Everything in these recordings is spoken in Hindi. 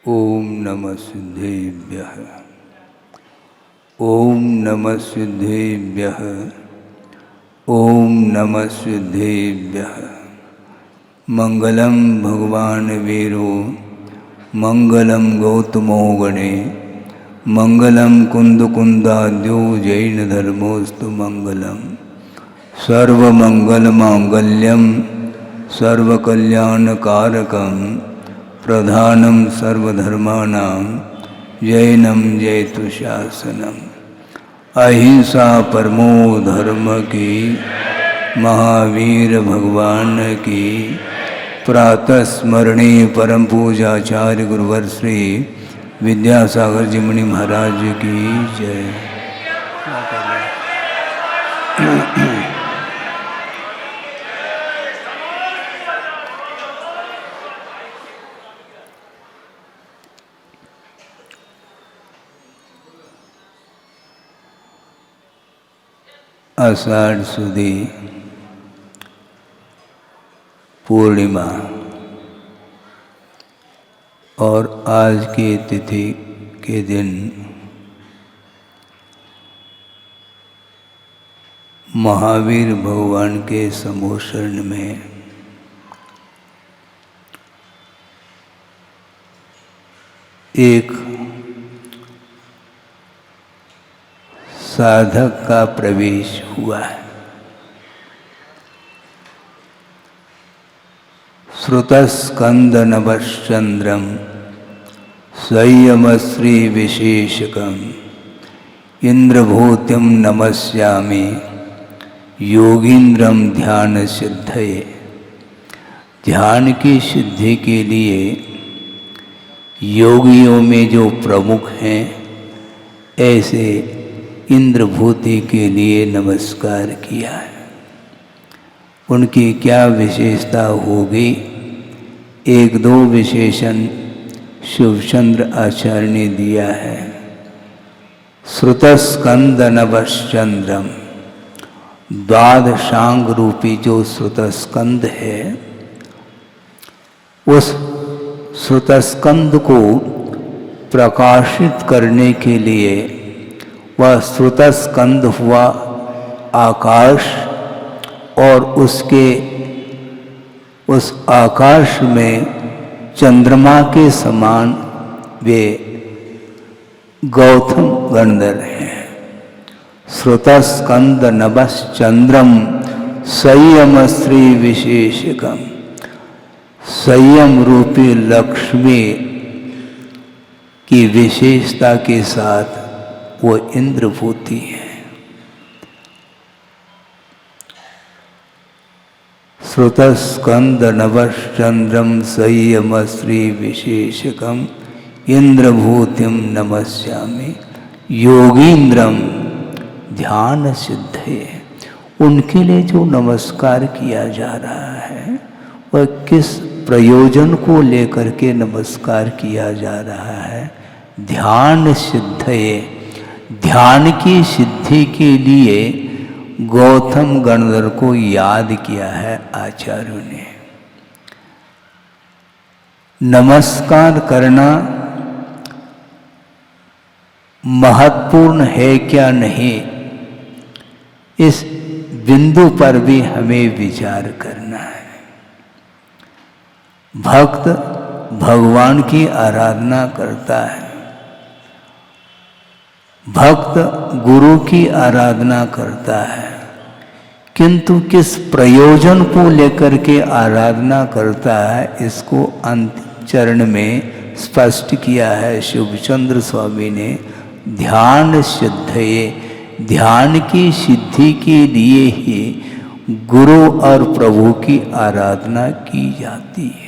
ओम नमः सिद्धेभ्यः। ओम नमः सिद्धेभ्यः। ओम नमः सिद्धेभ्यः। मंगलम भगवान वीरो मंगलम गौतमो गणे मंगलम कुंदकुंदाद्यो जैन धर्मोस्तु मंगलम सर्वमंगलमांगल्यम सर्वकल्याणकारकम प्रधानम सर्वधर्माणां जैनम जयतु शासनम। अहिंसा परमो धर्म की महावीर भगवान की प्रातः स्मरणीय परम पूजाचार्य गुरुवर श्री विद्यासागर जी मुनि महाराज की जय। आषाढ़ सुदी पूर्णिमा और आज की तिथि के दिन महावीर भगवान के सम्मोषण में एक साधक का प्रवेश हुआ है। श्रुतस्कंद नभश्चंद्रम संयमश्री विशेषकम इंद्रभूतिम नमस्यामि योगींद्रम ध्यान सिद्धये। ध्यान की सिद्धि के लिए योगियों में जो प्रमुख हैं ऐसे इंद्रभूति के लिए नमस्कार किया है। उनकी क्या विशेषता होगी, एक दो विशेषण शिवचंद्र आचार्य ने दिया है। श्रुतस्कंद नभश्चंद्रम, द्वादशांग रूपी जो श्रुतस्कंद है, उस श्रुतस्कंद को प्रकाशित करने के लिए वह श्रुतस्कंद हुआ आकाश और उसके उस आकाश में चंद्रमा के समान वे गौतम गणधर हैं। श्रुतस्कंद नभश्चंद्रम संयम श्री विशेषकम, संयम रूपी लक्ष्मी की विशेषता के साथ वो इंद्रभूति है। श्रुतस्कंद नभश्चंद्रम संयम श्री विशेषकम इंद्रभूतिम नमस्यामि योगींद्रम ध्यान सिद्धये। उनके लिए जो नमस्कार किया जा रहा है वह किस प्रयोजन को लेकर के नमस्कार किया जा रहा है? ध्यान सिद्धये, ध्यान की सिद्धि के लिए गौतम गणधर को याद किया है आचार्यों ने। नमस्कार करना महत्वपूर्ण है क्या नहीं, इस बिंदु पर भी हमें विचार करना है। भक्त भगवान की आराधना करता है, भक्त गुरु की आराधना करता है, किंतु किस प्रयोजन को लेकर के आराधना करता है इसको अंतिम चरण में स्पष्ट किया है शिवचंद्र स्वामी ने। ध्यान सिद्धये, ध्यान की सिद्धि के लिए ही गुरु और प्रभु की आराधना की जाती है।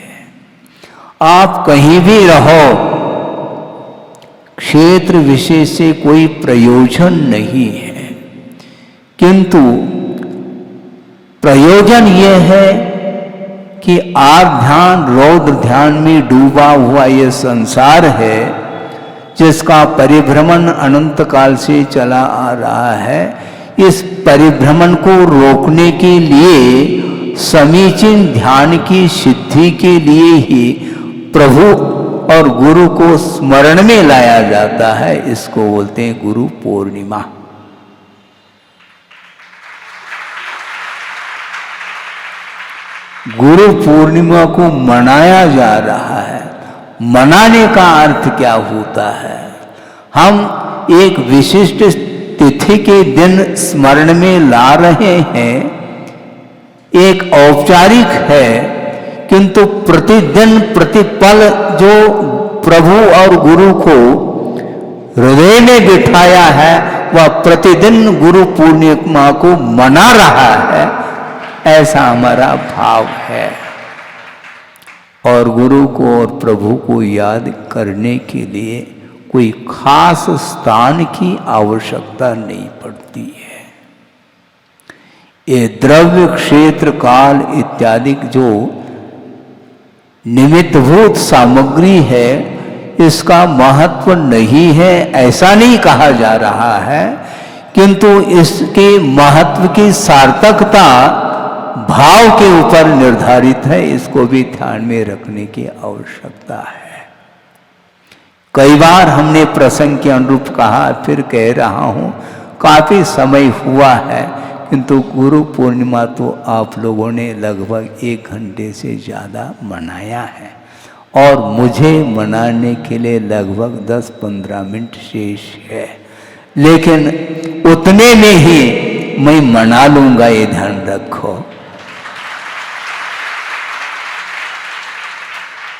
आप कहीं भी रहो, क्षेत्र विशेष से कोई प्रयोजन नहीं है, किंतु प्रयोजन यह है कि आप ध्यान रौद्र ध्यान में डूबा हुआ यह संसार है जिसका परिभ्रमण अनंत काल से चला आ रहा है। इस परिभ्रमण को रोकने के लिए समीचीन ध्यान की सिद्धि के लिए ही प्रभु और गुरु को स्मरण में लाया जाता है, इसको बोलते हैं गुरु पूर्णिमा। गुरु पूर्णिमा को मनाया जा रहा है। मनाने का अर्थ क्या होता है? हम एक विशिष्ट तिथि के दिन स्मरण में ला रहे हैं, एक औपचारिक है, किंतु प्रतिदिन प्रतिपल जो प्रभु और गुरु को हृदय में बिठाया है, वह प्रतिदिन गुरु पूर्णिमा को मना रहा है, ऐसा हमारा भाव है। और गुरु को और प्रभु को याद करने के लिए कोई खास स्थान की आवश्यकता नहीं पड़ती है। ये द्रव्य, क्षेत्र, काल इत्यादि जो निमित्तभूत सामग्री है, इसका महत्व नहीं है ऐसा नहीं कहा जा रहा है, किंतु इसके महत्व की सार्थकता भाव के ऊपर निर्धारित है। इसको भी ध्यान में रखने की आवश्यकता है। कई बार हमने प्रसंग के अनुरूप कहा, फिर कह रहा हूं, काफी समय हुआ है, किंतु गुरु पूर्णिमा तो आप लोगों ने लगभग 1 घंटे से ज़्यादा मनाया है, और मुझे मनाने के लिए लगभग 10-15 मिनट शेष है, लेकिन उतने में ही मैं मना लूंगा, ये ध्यान रखो।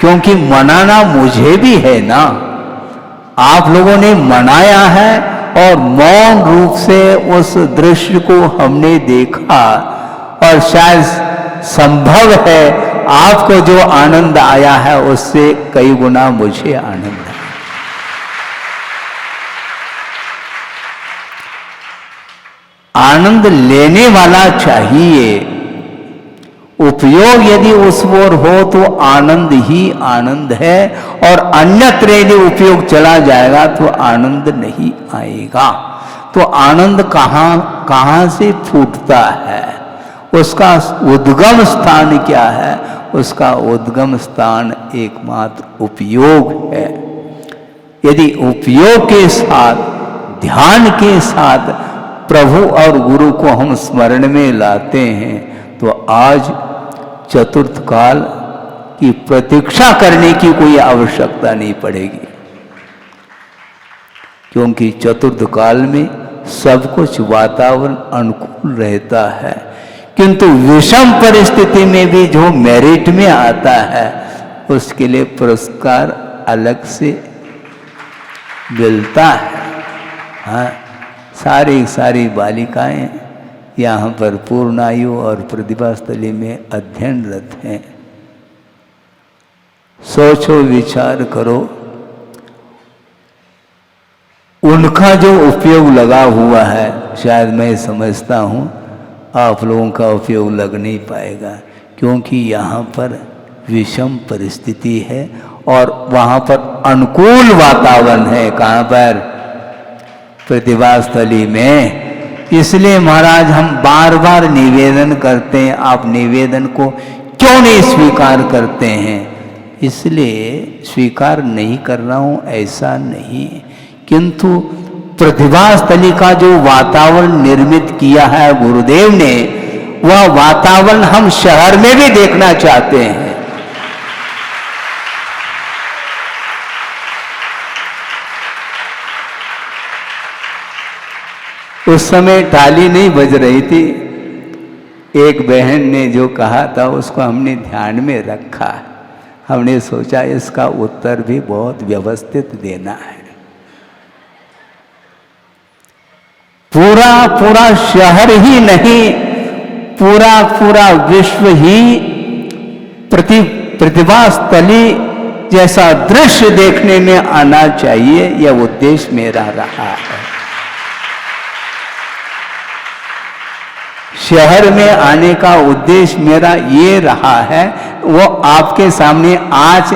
क्योंकि मनाना मुझे भी है ना, आप लोगों ने मनाया है और मौन रूप से उस दृश्य को हमने देखा, और शायद संभव है आपको जो आनंद आया है उससे कई गुना मुझे आनंद है। आनंद लेने वाला चाहिए, उपयोग यदि उस ओर हो तो आनंद ही आनंद है, और अन्यत्र यदि उपयोग चला जाएगा तो आनंद नहीं आएगा। तो आनंद कहाँ से फूटता है, उसका उद्गम स्थान क्या है? उसका उद्गम स्थान एकमात्र उपयोग है। यदि उपयोग के साथ, ध्यान के साथ प्रभु और गुरु को हम स्मरण में लाते हैं, तो आज चतुर्थ काल की प्रतीक्षा करने की कोई आवश्यकता नहीं पड़ेगी, क्योंकि चतुर्थ काल में सब कुछ वातावरण अनुकूल रहता है। किंतु विषम परिस्थिति में भी जो मेरिट में आता है, उसके लिए पुरस्कार अलग से मिलता है। हाँ, सारी बालिकाएं यहाँ पर पूर्णायु और प्रतिभा स्थली में अध्ययनरत हैं। सोचो, विचार करो, उनका जो उपयोग लगा हुआ है, शायद मैं समझता हूँ आप लोगों का उपयोग लग नहीं पाएगा, क्योंकि यहाँ पर विषम परिस्थिति है और वहाँ पर अनुकूल वातावरण है। कहाँ पर? प्रतिभा स्थली में। इसलिए महाराज हम बार बार निवेदन करते हैं, आप निवेदन को क्यों नहीं स्वीकार करते हैं? इसलिए स्वीकार नहीं कर रहा हूँ ऐसा नहीं, किंतु प्रतिभा स्थली का जो वातावरण निर्मित किया है गुरुदेव ने, वह वातावरण हम शहर में भी देखना चाहते हैं। उस समय ताली नहीं बज रही थी, एक बहन ने जो कहा था उसको हमने ध्यान में रखा। हमने सोचा इसका उत्तर भी बहुत व्यवस्थित देना है। पूरा शहर ही नहीं, पूरा विश्व ही प्रतिभा स्थली जैसा दृश्य देखने में आना चाहिए, यह उद्देश्य मेरा रहा है। शहर में आने का उद्देश्य मेरा ये रहा है, वो आपके सामने आज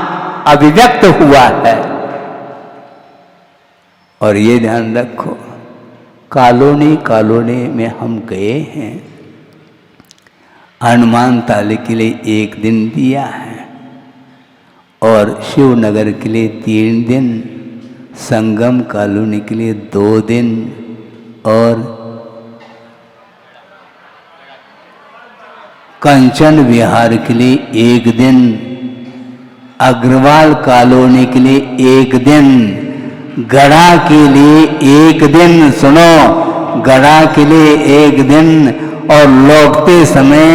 अभिव्यक्त हुआ है। और ये ध्यान रखो, कॉलोनी में हम गए हैं, हनुमान ताले के लिए 1 दिन दिया है, और शिवनगर के लिए 3 दिन, संगम कॉलोनी के लिए 2 दिन और कंचन विहार के लिए 1 दिन, अग्रवाल कॉलोनी के लिए 1 दिन, गढ़ा के लिए 1 दिन, सुनो, गढ़ा के लिए 1 दिन और लौटते समय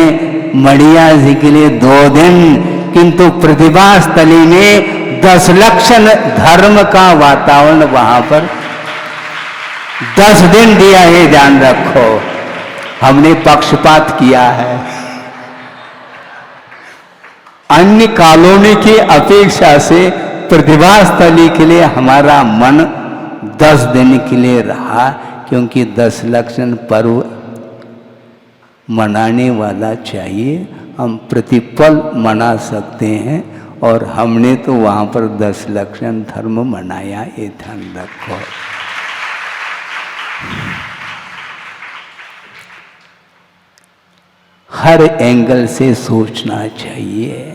मड़िया जी के लिए 2 दिन। किंतु प्रतिभा स्थली में 10 लक्षण धर्म का वातावरण वहां पर 10 दिन दिया है, ध्यान रखो। हमने पक्षपात किया है, अन्य कॉलोनी की अपेक्षा से प्रतिभा स्थली के लिए हमारा मन 10 दिन के लिए रहा, क्योंकि 10 लक्षण पर्व मनाने वाला चाहिए, हम प्रतिपल मना सकते हैं और हमने तो वहाँ पर 10 लक्षण धर्म मनाया, ये ध्यान रखो। हर एंगल से सोचना चाहिए।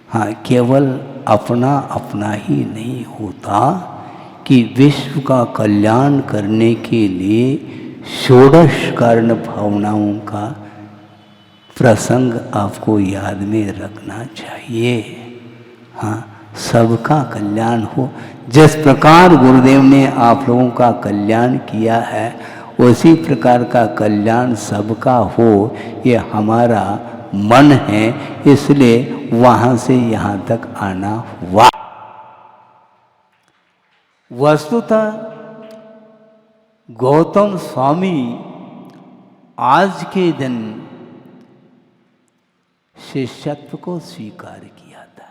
हाँ, केवल अपना अपना ही नहीं होता कि विश्व का कल्याण करने के लिए षोडश कारण भावनाओं का प्रसंग आपको याद में रखना चाहिए। हाँ, सबका कल्याण हो। जिस प्रकार गुरुदेव ने आप लोगों का कल्याण किया है, उसी प्रकार का कल्याण सबका हो, ये हमारा मन है, इसलिए वहाँ से यहाँ तक आना हुआ। वस्तुतः गौतम स्वामी आज के दिन शिष्यत्व को स्वीकार किया था।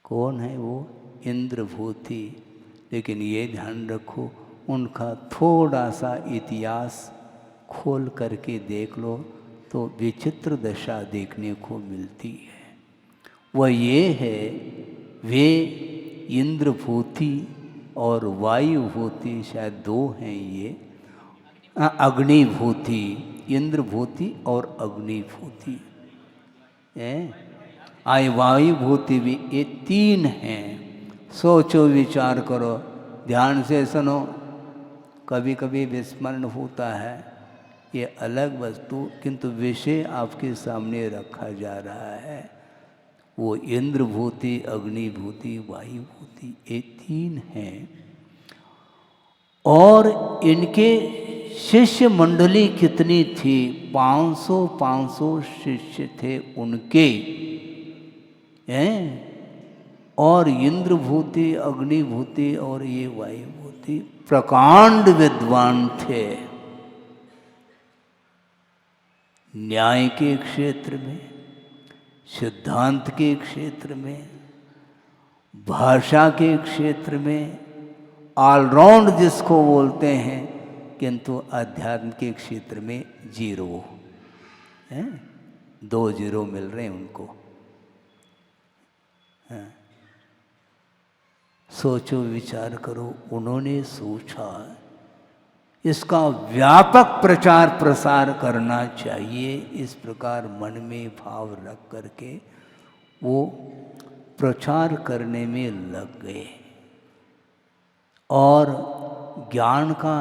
कौन है वो? इंद्रभूति। लेकिन ये ध्यान रखो, उनका थोड़ा सा इतिहास खोल करके देख लो तो विचित्र दशा देखने को मिलती है। वह ये है, वे इंद्रभूति और वायुभूति, शायद 2 हैं ये, अग्निभूति, इंद्रभूति और अग्निभूति है। वायुभूति भी, ये 3 हैं। सोचो, विचार करो, ध्यान से सुनो। कभी कभी विस्मरण होता है, ये अलग वस्तु, किंतु विषय आपके सामने रखा जा रहा है। वो इंद्रभूति, अग्निभूति, वायुभूति, ये 3 हैं। और इनके शिष्य मंडली कितनी थी? 500 शिष्य थे उनके, हैं। और इंद्रभूति, अग्निभूति और ये वायुभूति प्रकांड विद्वान थे। न्याय के क्षेत्र में, सिद्धांत के क्षेत्र में, भाषा के क्षेत्र में, ऑलराउंड जिसको बोलते हैं, किंतु अध्यात्म के क्षेत्र में 0 है। 2 0 मिल रहे हैं उनको। हाँ। सोचो, विचार करो। उन्होंने सोचा इसका व्यापक प्रचार प्रसार करना चाहिए। इस प्रकार मन में भाव रख करके वो प्रचार करने में लग गए। और ज्ञान का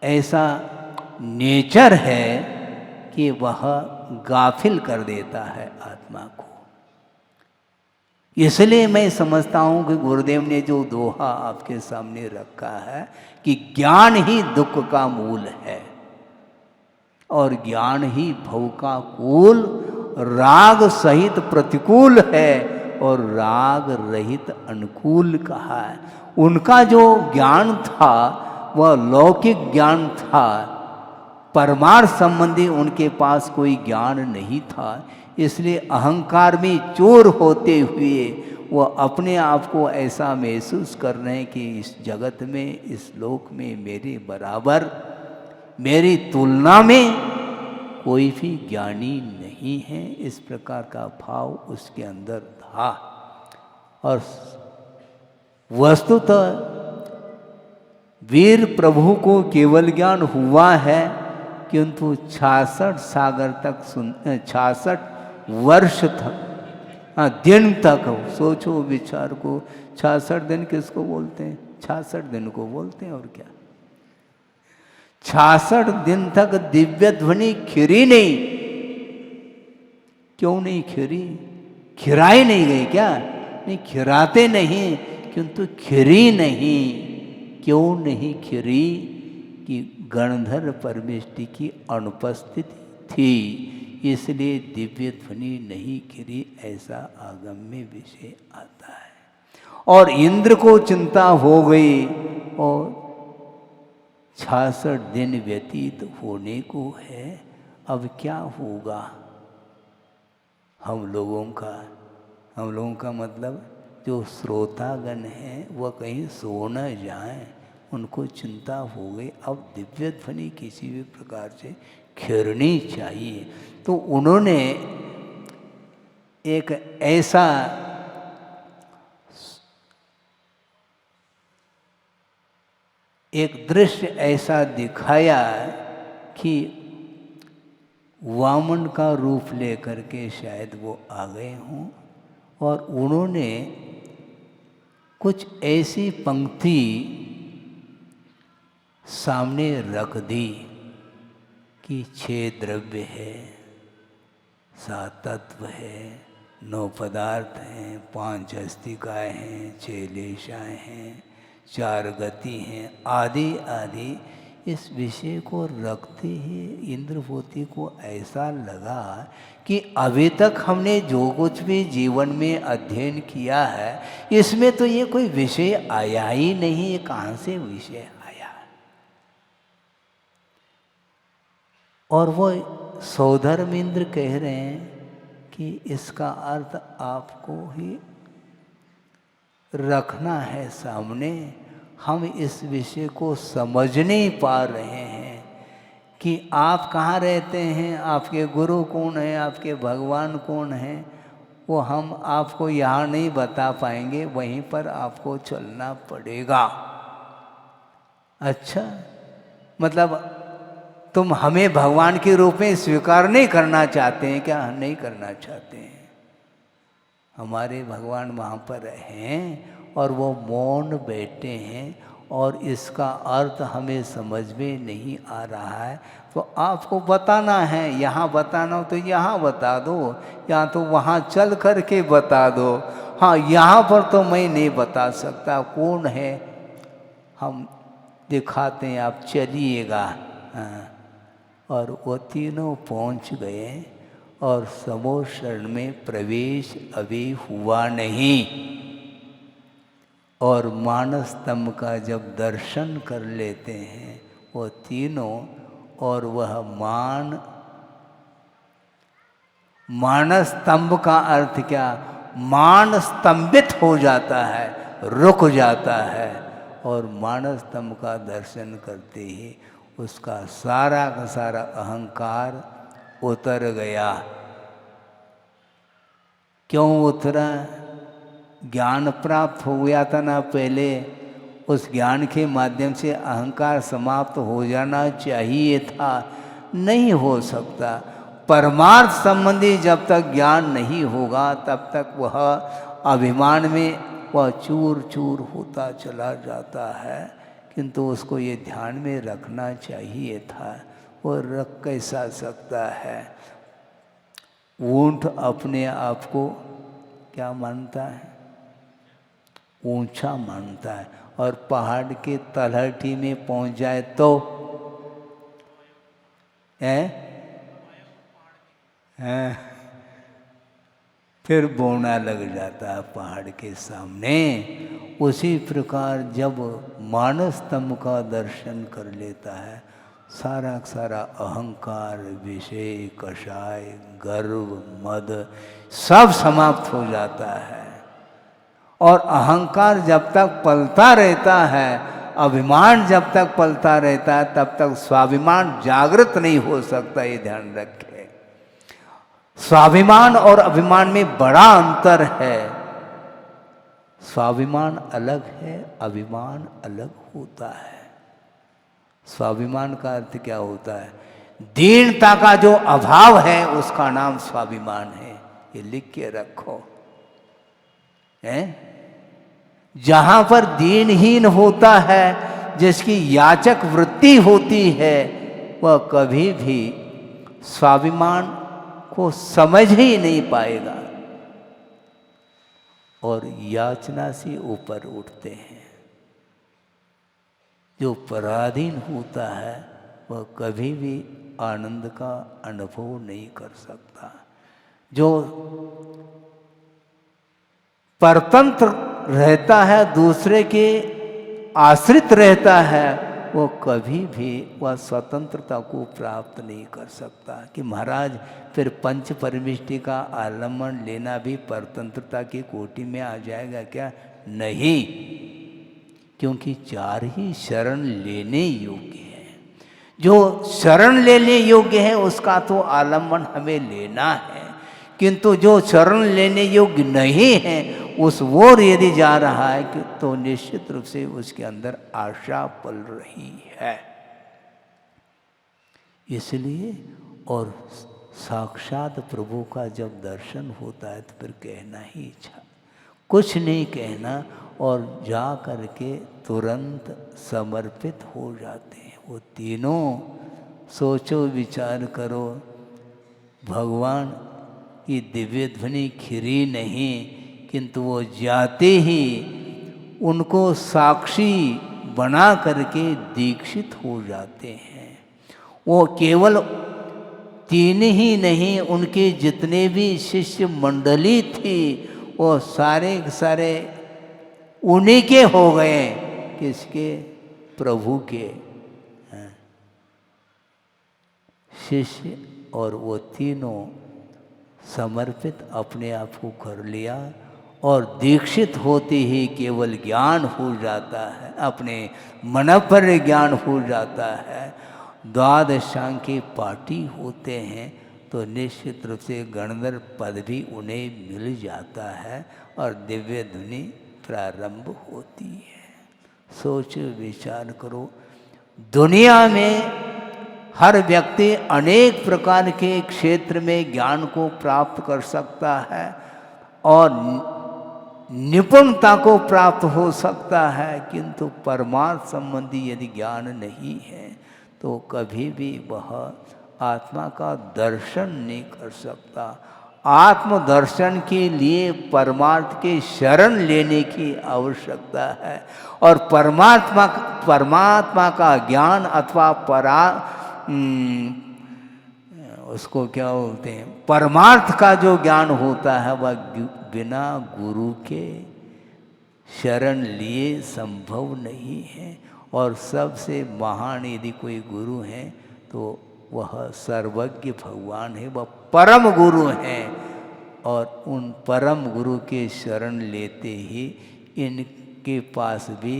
ऐसा नेचर है कि वह गाफिल कर देता है आत्मा को। इसलिए मैं समझता हूँ कि गुरुदेव ने जो दोहा आपके सामने रखा है कि ज्ञान ही दुख का मूल है और ज्ञान ही भव का कूल, राग सहित प्रतिकूल है और राग रहित अनुकूल कहा है। उनका जो ज्ञान था वह लौकिक ज्ञान था, परमार्थ संबंधी उनके पास कोई ज्ञान नहीं था। इसलिए अहंकार में चोर होते हुए वो अपने आप को ऐसा महसूस कर रहे हैं कि इस जगत में, इस लोक में मेरे बराबर, मेरी तुलना में कोई भी ज्ञानी नहीं है। इस प्रकार का भाव उसके अंदर था। और वस्तुतः वीर प्रभु को केवल ज्ञान हुआ है, किंतु 66 सागर तक 66 वर्ष तक हाँ, दिन तक सोचो विचार को। 66 दिन किसको बोलते हैं? 66 दिन को बोलते हैं, और क्या। 66 दिन तक दिव्य ध्वनि खिरी नहीं। क्यों नहीं खिरी? खिराई नहीं गई क्या? नहीं, खिराते नहीं, किंतु खिरी नहीं। क्यों नहीं खिरी? कि गणधर परमेष्टि की अनुपस्थिति थी, इसलिए दिव्य ध्वनि नहीं खिरी, ऐसा आगम्य विषय आता है। और इंद्र को चिंता हो गई, और 66 दिन व्यतीत होने को है, अब क्या होगा हम लोगों का मतलब जो श्रोतागण हैं वह कहीं सो न जाएं, उनको चिंता हो गई, अब दिव्य ध्वनि किसी भी प्रकार से खिरनी चाहिए। तो उन्होंने एक ऐसा एक दृश्य ऐसा दिखाया कि वामन का रूप लेकर के शायद वो आ गए हों, और उन्होंने कुछ ऐसी पंक्ति सामने रख दी कि 6 द्रव्य है, 7 तत्व है, 9 पदार्थ हैं, 5 अस्तिकाएँ हैं, 6 लेशाएँ हैं, 4 गति हैं, आदि आदि। इस विषय को रखते ही इंद्रवती को ऐसा लगा कि अभी तक हमने जो कुछ भी जीवन में अध्ययन किया है, इसमें तो ये कोई विषय आया ही नहीं, ये कहाँ से विषय आया। और वो सौधर्म इंद्र कह रहे हैं कि इसका अर्थ आपको ही रखना है सामने, हम इस विषय को समझ नहीं पा रहे हैं कि आप कहाँ रहते हैं, आपके गुरु कौन है, आपके भगवान कौन हैं, वो हम आपको यहाँ नहीं बता पाएंगे, वहीं पर आपको चलना पड़ेगा। अच्छा, मतलब तुम हमें भगवान के रूप में स्वीकार नहीं करना चाहते हैं क्या? नहीं करना चाहते हैं। हमारे भगवान वहाँ पर हैं और वो मौन बैठे हैं, और इसका अर्थ हमें समझ में नहीं आ रहा है, तो आपको बताना है। यहाँ बताना हो तो यहाँ बता दो, या तो वहाँ चल कर के बता दो। हाँ, यहाँ पर तो मैं नहीं बता सकता कौन है, हम दिखाते हैं, आप चलिएगा। हाँ, और वो तीनों पहुँच गए, और समो शरण में प्रवेश अभी हुआ नहीं। और मानस स्तंभ का जब दर्शन कर लेते हैं वो तीनों, और वह मानस स्तंभ का अर्थ क्या? मान स्तंभित हो जाता है, रुक जाता है, और मानस स्तंभ का दर्शन करते ही उसका सारा का सारा अहंकार उतर गया। क्यों उतरा? ज्ञान प्राप्त हो गया था ना पहले, उस ज्ञान के माध्यम से अहंकार समाप्त हो जाना चाहिए था, नहीं हो सकता। परमार्थ संबंधी जब तक ज्ञान नहीं होगा तब तक वह अभिमान में वह चूर चूर होता चला जाता है, किंतु उसको ये ध्यान में रखना चाहिए था। वो रख कैसा सकता है? ऊंट अपने आप को क्या मानता है? ऊंचा मानता है, और पहाड़ के तलहटी में पहुंच जाए तो फिर बौना लग जाता है पहाड़ के सामने। उसी प्रकार जब मानस स्तंभ का दर्शन कर लेता है, सारा सारा अहंकार, विषय, कषाय, गर्व, मद सब समाप्त हो जाता है। और अहंकार जब तक पलता रहता है, अभिमान जब तक पलता रहता है, तब तक स्वाभिमान जागृत नहीं हो सकता, ये ध्यान रखें। स्वाभिमान और अभिमान में बड़ा अंतर है। स्वाभिमान अलग है, अभिमान अलग होता है। स्वाभिमान का अर्थ क्या होता है? दीनता का जो अभाव है उसका नाम स्वाभिमान है, ये लिख के रखो। हैं? जहां पर दीनहीन होता है, जिसकी याचक वृत्ति होती है, वह कभी भी स्वाभिमान को समझ ही नहीं पाएगा और याचना से ऊपर उठते हैं। जो पराधीन होता है वह कभी भी आनंद का अनुभव नहीं कर सकता। जो परतंत्र रहता है, दूसरे के आश्रित रहता है, वो कभी भी वह स्वतंत्रता को प्राप्त नहीं कर सकता। कि महाराज फिर पंच परमिष्टि का आलम्बन लेना भी परतंत्रता की कोटि में आ जाएगा क्या? नहीं, क्योंकि चार ही शरण लेने योग्य है। जो शरण लेने योग्य है उसका तो आलम्बन हमें लेना है, किंतु जो शरण लेने योग्य नहीं है उस ओर यदि जा रहा है कि तो निश्चित रूप से उसके अंदर आशा पल रही है। इसलिए और साक्षात प्रभु का जब दर्शन होता है तो फिर कहना ही इच्छा, कुछ नहीं कहना और जा करके तुरंत समर्पित हो जाते हैं। वो तीनों सोचो विचार करो, भगवान की दिव्य ध्वनि खिरी नहीं, किंतु वो जाते ही उनको साक्षी बना करके दीक्षित हो जाते हैं। वो केवल तीन ही नहीं, उनके जितने भी शिष्य मंडली थी वो सारे सारे उन्हीं के हो गए। किसके? प्रभु के शिष्य। और वो तीनों समर्पित अपने आप को कर लिया और दीक्षित होते ही केवल ज्ञान हो जाता है, अपने मन पर ज्ञान हो जाता है। द्वादशांग के पाठी होते हैं तो निश्चित रूप से गणधर पद भी उन्हें मिल जाता है और दिव्य ध्वनि प्रारंभ होती है। सोच विचार करो, दुनिया में हर व्यक्ति अनेक प्रकार के क्षेत्र में ज्ञान को प्राप्त कर सकता है और निपुणता को प्राप्त हो सकता है, किंतु परमार्थ संबंधी यदि ज्ञान नहीं है तो कभी भी वह आत्मा का दर्शन नहीं कर सकता। आत्मदर्शन के लिए परमार्थ के शरण लेने की आवश्यकता है और परमात्मा का ज्ञान अथवा उसको क्या बोलते हैं, परमार्थ का जो ज्ञान होता है वह बिना गुरु के शरण लिए संभव नहीं है। और सबसे महान यदि कोई गुरु है तो वह सर्वज्ञ भगवान है, वह परम गुरु हैं। और उन परम गुरु के शरण लेते ही इनके पास भी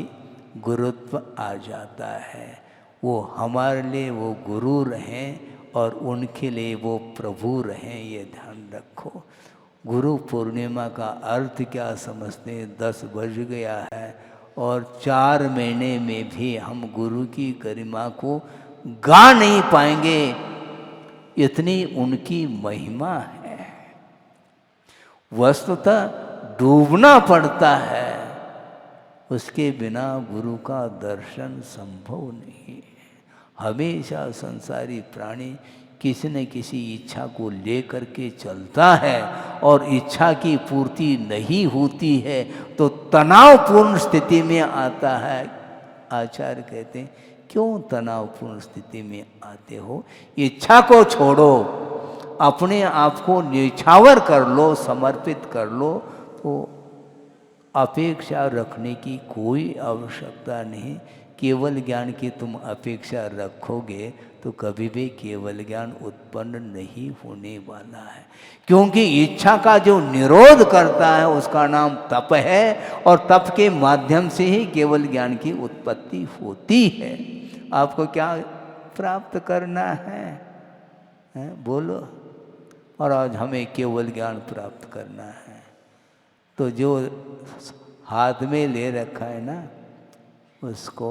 गुरुत्व आ जाता है। वो हमारे लिए वो गुरु रहें और उनके लिए वो प्रभु रहें, ये ध्यान रखो। गुरु पूर्णिमा का अर्थ क्या समझते हैं? 10 बज गया है और 4 महीने में भी हम गुरु की गरिमा को गा नहीं पाएंगे, इतनी उनकी महिमा है। वस्तुतः डूबना पड़ता है, उसके बिना गुरु का दर्शन संभव नहीं है। हमेशा संसारी प्राणी किसी न किसी इच्छा को लेकर के चलता है और इच्छा की पूर्ति नहीं होती है तो तनावपूर्ण स्थिति में आता है। आचार्य कहते हैं, क्यों तनावपूर्ण स्थिति में आते हो? इच्छा को छोड़ो, अपने आप को न्यौछावर कर लो, समर्पित कर लो, तो अपेक्षा रखने की कोई आवश्यकता नहीं। केवल ज्ञान की तुम अपेक्षा रखोगे तो कभी भी केवल ज्ञान उत्पन्न नहीं होने वाला है, क्योंकि इच्छा का जो निरोध करता है उसका नाम तप है और तप के माध्यम से ही केवल ज्ञान की उत्पत्ति होती है। आपको क्या प्राप्त करना है? बोलो। और आज हमें केवल ज्ञान प्राप्त करना है, तो जो हाथ में ले रखा है ना उसको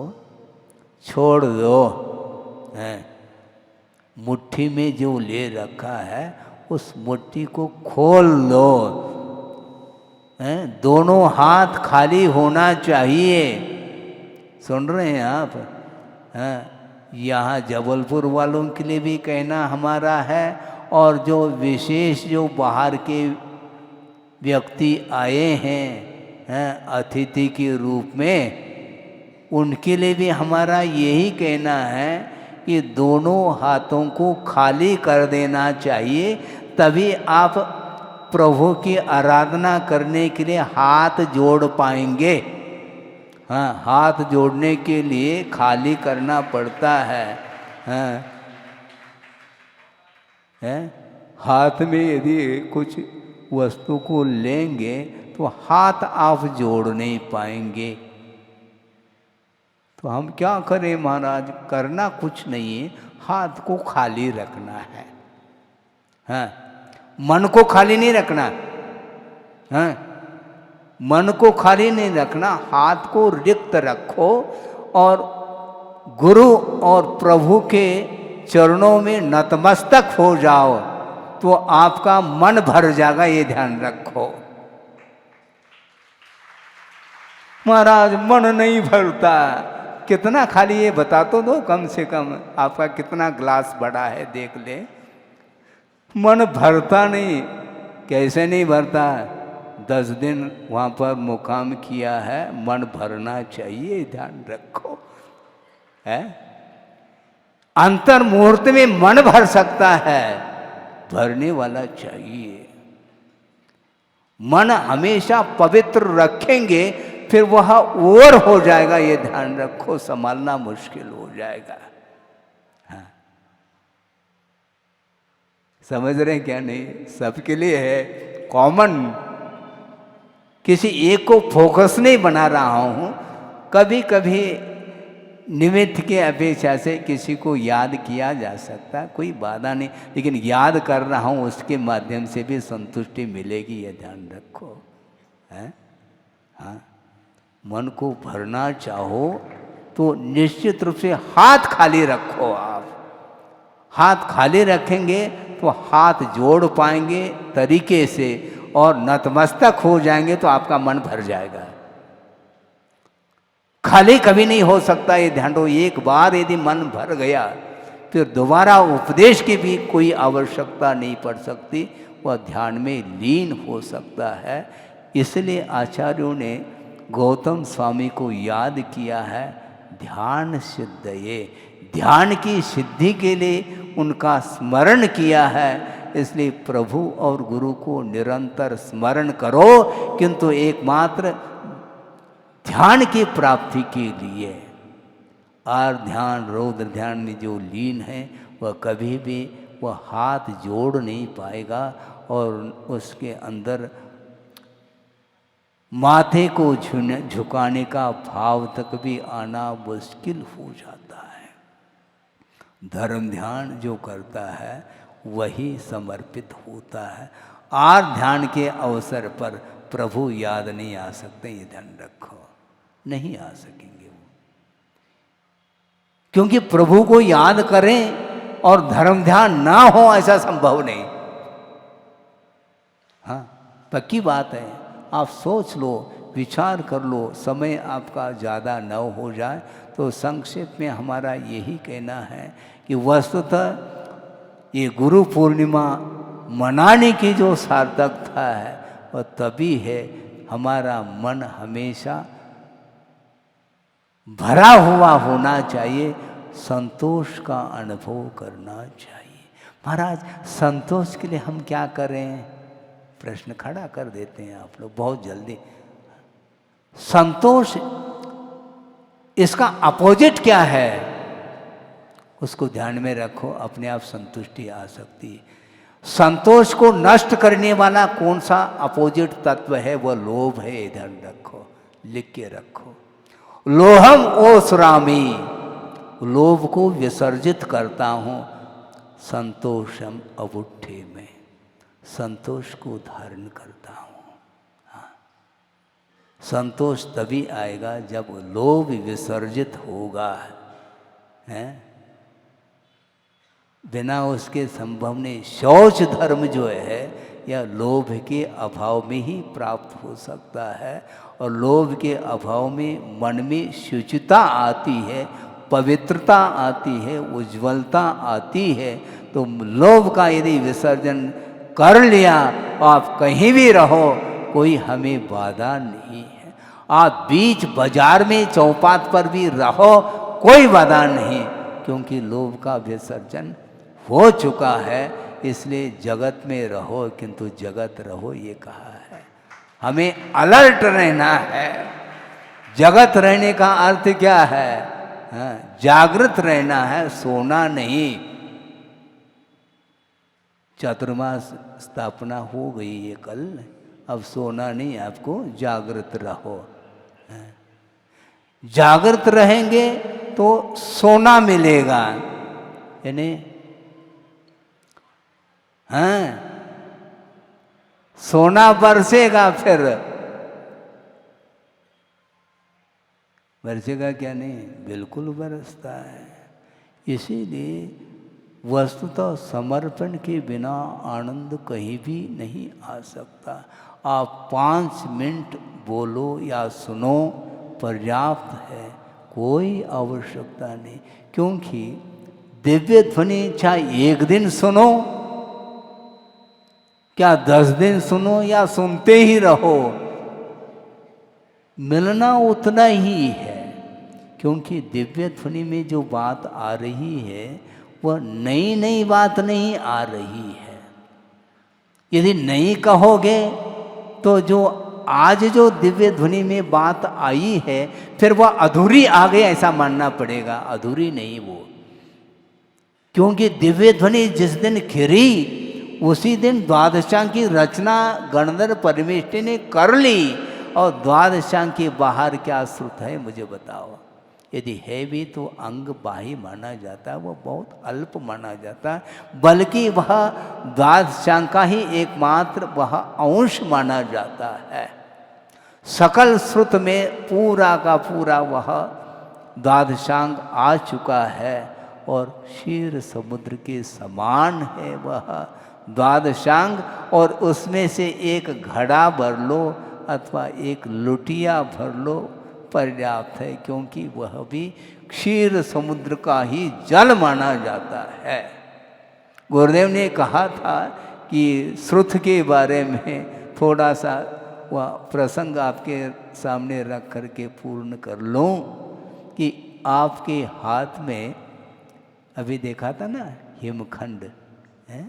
छोड़ दो। मुट्ठी में जो ले रखा है उस मुट्ठी को खोल दो। हैं? दोनों हाथ खाली होना चाहिए। सुन रहे हैं आप? हैं? यहाँ जबलपुर वालों के लिए भी कहना हमारा है, और जो विशेष जो बाहर के व्यक्ति आए हैं अतिथि के रूप में, उनके लिए भी हमारा यही कहना है कि दोनों हाथों को खाली कर देना चाहिए, तभी आप प्रभु की आराधना करने के लिए हाथ जोड़ पाएंगे। हाँ, हाथ जोड़ने के लिए खाली करना पड़ता है। हाँ, हाथ में यदि कुछ वस्तु को लेंगे तो हाथ आप जोड़ नहीं पाएंगे। तो हम क्या करें महाराज? करना कुछ नहीं है, हाथ को खाली रखना है। हाँ, मन को खाली नहीं रखना। हाँ, मन को खाली नहीं रखना, हाथ को रिक्त रखो और गुरु और प्रभु के चरणों में नतमस्तक हो जाओ, तो आपका मन भर जाएगा, ये ध्यान रखो। महाराज मन नहीं भरता, कितना खाली ये बता तो दो, कम से कम आपका कितना ग्लास बड़ा है देख ले। मन भरता नहीं। कैसे नहीं भरता? 10 दिन वहाँ पर मुकाम किया है, मन भरना चाहिए, ध्यान रखो। है अंतर मुहूर्त में मन भर सकता है, भरने वाला चाहिए। मन हमेशा पवित्र रखेंगे, फिर वह ओवर हो जाएगा, ये ध्यान रखो, संभालना मुश्किल हो जाएगा। हाँ, समझ रहे हैं क्या? नहीं, सबके लिए है, कॉमन। किसी एक को फोकस नहीं बना रहा हूं। कभी कभी निमित्त के अपेक्षा से किसी को याद किया जा सकता, कोई बाधा नहीं, लेकिन याद कर रहा हूँ, उसके माध्यम से भी संतुष्टि मिलेगी, ये ध्यान रखो। है हाँ, मन को भरना चाहो तो निश्चित रूप से हाथ खाली रखो। आप हाथ खाली रखेंगे तो हाथ जोड़ पाएंगे तरीके से, और नतमस्तक हो जाएंगे तो आपका मन भर जाएगा। खाली कभी नहीं हो सकता, ये ध्यान दो। एक बार यदि मन भर गया, फिर दोबारा उपदेश की भी कोई आवश्यकता नहीं पड़ सकती, वह ध्यान में लीन हो सकता है। इसलिए आचार्यों ने गौतम स्वामी को याद किया है, ध्यान सिद्धये, ध्यान की सिद्धि के लिए उनका स्मरण किया है। इसलिए प्रभु और गुरु को निरंतर स्मरण करो, किंतु एकमात्र ध्यान की प्राप्ति के लिए। और ध्यान, रौद्र ध्यान में जो लीन है, वह कभी भी वह हाथ जोड़ नहीं पाएगा, और उसके अंदर माथे को झुकाने का भाव तक भी आना मुश्किल हो जाता है। धर्म ध्यान जो करता है वही समर्पित होता है। और ध्यान के अवसर पर प्रभु याद नहीं आ सकते, ये ध्यान रखो, नहीं आ सकेंगे वो। क्योंकि प्रभु को याद करें और धर्म ध्यान ना हो, ऐसा संभव नहीं। हाँ, पक्की बात है। आप सोच लो, विचार कर लो, समय आपका ज़्यादा न हो जाए तो संक्षेप में हमारा यही कहना है कि वस्तुतः ये गुरु पूर्णिमा मनाने की जो सार्थकता है वह तभी है, हमारा मन हमेशा भरा हुआ होना चाहिए, संतोष का अनुभव करना चाहिए। महाराज, संतोष के लिए हम क्या करें? प्रश्न खड़ा कर देते हैं आप लोग बहुत जल्दी। संतोष, इसका अपोजिट क्या है, उसको ध्यान में रखो, अपने आप संतुष्टि आ सकती है। संतोष को नष्ट करने वाला कौन सा अपोजिट तत्व है? वह लोभ है, ध्यान रखो, लिख के रखो। लोहम ओसरामी, लोभ को विसर्जित करता हूँ, संतोषम अबुट्ठे में, संतोष को धारण करता हूँ। हाँ, संतोष तभी आएगा जब लोभ विसर्जित होगा। हैं, बिना उसके संभव नहीं। शौच धर्म जो है यह लोभ के अभाव में ही प्राप्त हो सकता है। और लोभ के अभाव में मन में शुचिता आती है, पवित्रता आती है, उज्ज्वलता आती है। तो लोभ का यदि विसर्जन कर लिया, आप कहीं भी रहो, कोई हमें बाधा नहीं है। आप बीच बाजार में चौपाट पर भी रहो, कोई बाधा नहीं, क्योंकि लोभ का विसर्जन हो चुका है। इसलिए जगत में रहो किंतु जगत रहो, ये कहा है। हमें अलर्ट रहना है। जगत रहने का अर्थ क्या है? जागृत रहना है, सोना नहीं। चातुर्मास स्थापना हो गई है कल, अब सोना नहीं, आपको जागृत रहो। जागृत रहेंगे तो सोना मिलेगा, यानी सोना बरसेगा। फिर बरसेगा क्या? नहीं, बिल्कुल बरसता है। इसीलिए वस्तुतः समर्पण के बिना आनंद कहीं भी नहीं आ सकता। आप 5 मिनट बोलो या सुनो, पर्याप्त है, कोई आवश्यकता नहीं। क्योंकि दिव्य ध्वनि चाहे 1 दिन सुनो, क्या 10 दिन सुनो या सुनते ही रहो, मिलना उतना ही है। क्योंकि दिव्य ध्वनि में जो बात आ रही है वह नई नई बात नहीं आ रही है। यदि नहीं कहोगे तो जो आज जो दिव्य ध्वनि में बात आई है फिर वह अधूरी आ गई ऐसा मानना पड़ेगा। अधूरी नहीं वो, क्योंकि दिव्य ध्वनि जिस दिन खिरी उसी दिन द्वादशांग की रचना गणधर परमेष्टि ने कर ली। और द्वादशांग के बाहर क्या श्रुत है मुझे बताओ? यदि है भी तो अंग बाह्य माना जाता है, वह बहुत अल्प माना जाता है। बल्कि वह द्वादशांग का ही एकमात्र वह अंश माना जाता है। सकल श्रुत में पूरा का पूरा वह द्वादशांग आ चुका है और क्षीर समुद्र के समान है वह द्वादशांग। और उसमें से एक घड़ा भर लो अथवा एक लुटिया भर लो, पर्याप्त है। क्योंकि वह भी क्षीर समुद्र का ही जल माना जाता है। गुरुदेव ने कहा था कि श्रुत के बारे में थोड़ा सा वह प्रसंग आपके सामने रख करके पूर्ण कर लूँ कि आपके हाथ में अभी देखा था ना हिमखंड है,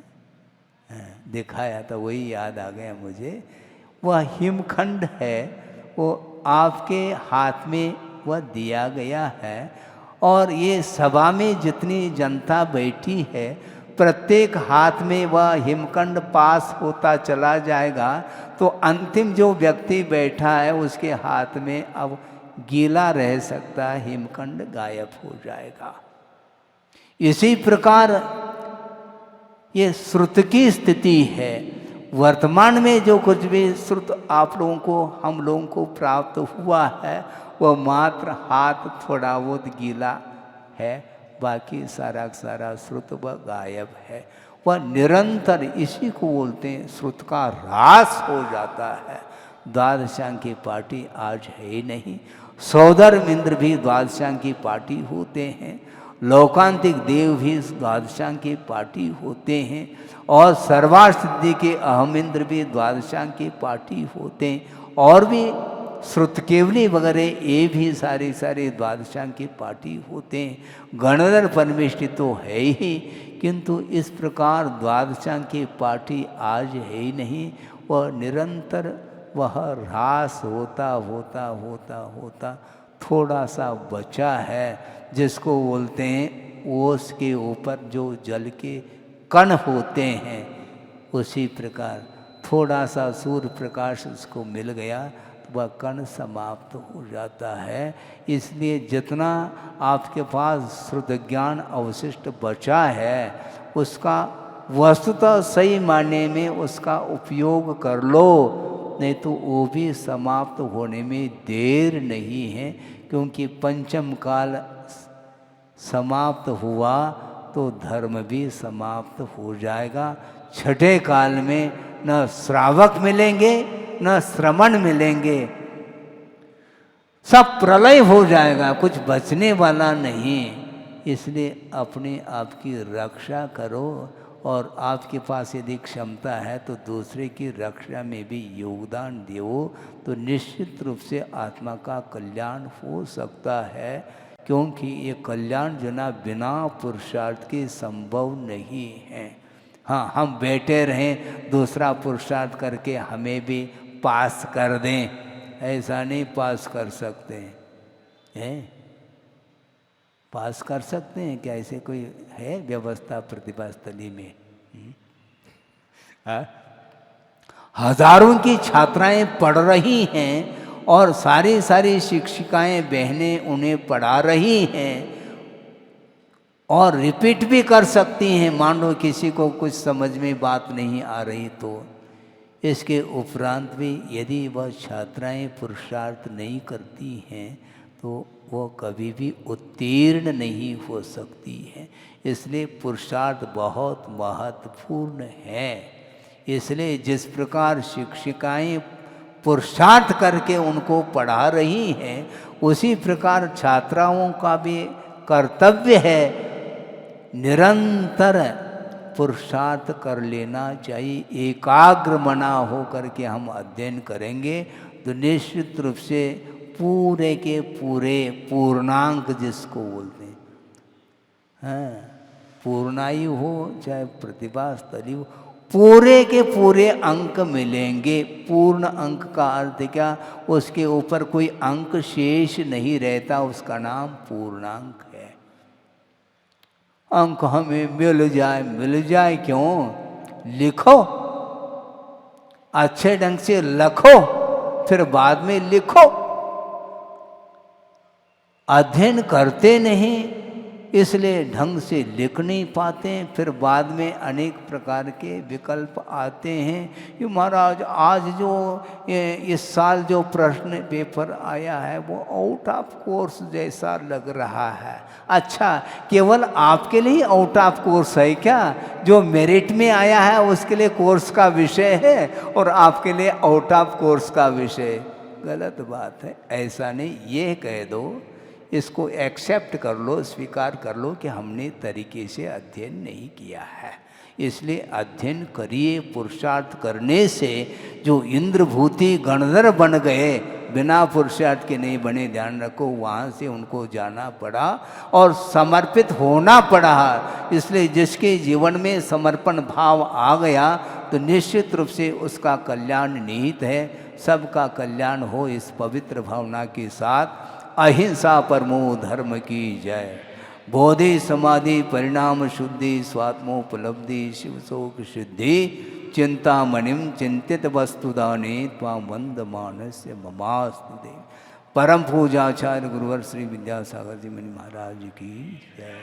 दिखाया था, वही याद आ गया मुझे। वह हिमखंड है, वो आपके हाथ में वह दिया गया है। और ये सभा में जितनी जनता बैठी है प्रत्येक हाथ में वह हिमखंड पास होता चला जाएगा। तो अंतिम जो व्यक्ति बैठा है उसके हाथ में अब गीला रह सकता है, हिमखंड गायब हो जाएगा। इसी प्रकार ये श्रुत की स्थिति है। वर्तमान में जो कुछ भी श्रुत आप लोगों को हम लोगों को प्राप्त हुआ है वह मात्र हाथ थोड़ा बहुत गीला है, बाकी सारा सारा श्रुत वह गायब है। वह निरंतर, इसी को बोलते हैं श्रुत का ह्रास हो जाता है। द्वादशांग की पार्टी आज है ही नहीं। सौधर्म इंद्र भी द्वादशांग की पार्टी होते हैं, लोकांतिक देव भी द्वादशांग की पार्टी होते हैं, और सर्वार्थ सिद्धि के अहम इंद्र भी द्वादशांग की पार्टी होते हैं, और भी श्रुत केवली वगैरह ये भी सारे सारे द्वादशांग की पार्टी होते हैं। गणधर परमेष्टि तो है ही, किंतु इस प्रकार द्वादशांग की पार्टी आज है ही नहीं। वह निरंतर वह ह्रास होता होता होता होता थोड़ा सा बचा है, जिसको बोलते हैं ओस के ऊपर जो जल के कण होते हैं, उसी प्रकार थोड़ा सा सूर्य प्रकाश उसको मिल गया तो वह कण समाप्त हो जाता है। इसलिए जितना आपके पास श्रुत ज्ञान अवशिष्ट बचा है उसका वस्तुतः सही मायने में उसका उपयोग कर लो, नहीं तो वो भी समाप्त होने में देर नहीं है। क्योंकि पंचम काल समाप्त हुआ तो धर्म भी समाप्त हो जाएगा। छठे काल में न श्रावक मिलेंगे न श्रमण मिलेंगे, सब प्रलय हो जाएगा, कुछ बचने वाला नहीं। इसलिए अपने आप की रक्षा करो, और आपके पास यदि क्षमता है तो दूसरे की रक्षा में भी योगदान दो, तो निश्चित रूप से आत्मा का कल्याण हो सकता है। क्योंकि ये कल्याण जो ना बिना पुरुषार्थ के संभव नहीं है। हाँ, हम बैठे रहें दूसरा पुरुषार्थ करके हमें भी पास कर दें, ऐसा नहीं पास कर सकते हैं। पास कर सकते हैं क्या? ऐसे कोई है व्यवस्था प्रतिभा स्थली में? हजारों की छात्राएं पढ़ रही हैं और सारी शिक्षिकाएं बहनें उन्हें पढ़ा रही हैं और रिपीट भी कर सकती हैं। मान लो किसी को कुछ समझ में बात नहीं आ रही तो इसके उपरांत भी यदि वह छात्राएं पुरुषार्थ नहीं करती हैं तो वो कभी भी उत्तीर्ण नहीं हो सकती है। इसलिए पुरुषार्थ बहुत महत्वपूर्ण है। इसलिए जिस प्रकार शिक्षिकाएं पुरुषार्थ करके उनको पढ़ा रही हैं, उसी प्रकार छात्राओं का भी कर्तव्य है निरंतर पुरुषार्थ कर लेना चाहिए। एकाग्र मना हो करके हम अध्ययन करेंगे तो निश्चित रूप से पूरे के पूरे पूर्णांक जिसको बोलते हैं, हाँ, पूर्णायु हो चाहे प्रतिभा स्थली हो, पूरे के पूरे अंक मिलेंगे। पूर्ण अंक का अर्थ क्या? उसके ऊपर कोई अंक शेष नहीं रहता, उसका नाम पूर्णांक है। अंक हमें मिल जाए क्यों? लिखो, अच्छे ढंग से लिखो, फिर बाद में लिखो। अध्ययन करते नहीं इसलिए ढंग से लिख नहीं पाते, फिर बाद में अनेक प्रकार के विकल्प आते हैं कि महाराज आज जो इस साल जो प्रश्न पेपर आया है वो आउट ऑफ कोर्स जैसा लग रहा है। अच्छा, केवल आपके लिए आउट ऑफ कोर्स है क्या? जो मेरिट में आया है उसके लिए कोर्स का विषय है और आपके लिए आउट ऑफ कोर्स का विषय? गलत बात है। ऐसा नहीं, ये कह दो, इसको एक्सेप्ट कर लो, स्वीकार कर लो कि हमने तरीके से अध्ययन नहीं किया है। इसलिए अध्ययन करिए। पुरुषार्थ करने से जो इंद्रभूति गणधर बन गए, बिना पुरुषार्थ के नहीं बने, ध्यान रखो, वहाँ से उनको जाना पड़ा और समर्पित होना पड़ा। इसलिए जिसके जीवन में समर्पण भाव आ गया तो निश्चित रूप से उसका कल्याण निहित है। सबका कल्याण हो इस पवित्र भावना के साथ। अहिंसा परमो धर्म की जय। बोधि समाधि परिणाम शुद्धि स्वात्मोपलब्धि शिव शोक सिद्धि चिंतामणिम चिंतित वस्तुदाने त्वां वंदमानस्य ममास्तुते। परम पूजाचार्य गुरुवर श्री विद्यासागर जी मुनि महाराज की जय।